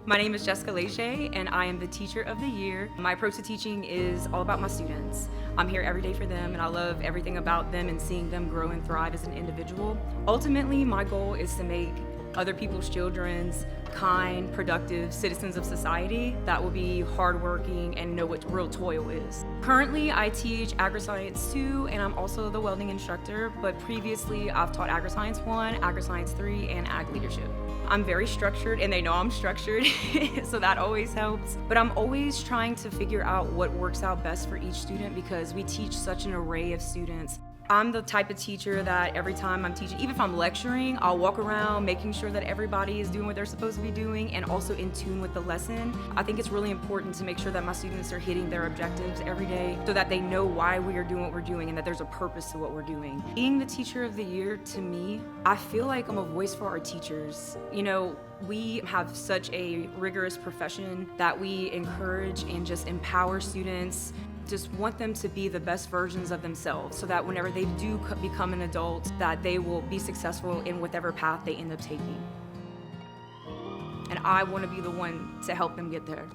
My name is Jessica Leche, and I am the Teacher of the Year. My approach to teaching is all about my students. I'm here every day for them, and I love everything about them and seeing them grow and thrive as an individual. Ultimately, my goal is to make other people's children's kind, productive citizens of society that will be hardworking and know what real toil is. Currently, I teach Agri-Science 2, and I'm also the welding instructor, but previously I've taught Agri-Science 1, Agri-Science 3, and Ag Leadership. I'm very structured, and they know I'm structured, so that always helps. But I'm always trying to figure out what works out best for each student because we teach such an array of students. I'm the type of teacher that every time I'm teaching, even if I'm lecturing, I'll walk around making sure that everybody is doing what they're supposed to be doing and also in tune with the lesson. I think it's really important to make sure that my students are hitting their objectives every day so that they know why we are doing what we're doing and that there's a purpose to what we're doing. Being the Teacher of the Year, to me, I feel like I'm a voice for our teachers. You know, we have such a rigorous profession that we encourage and just empower students. Just want them to be the best versions of themselves so that whenever they do become an adult, that they will be successful in whatever path they end up taking. And I want to be the one to help them get there.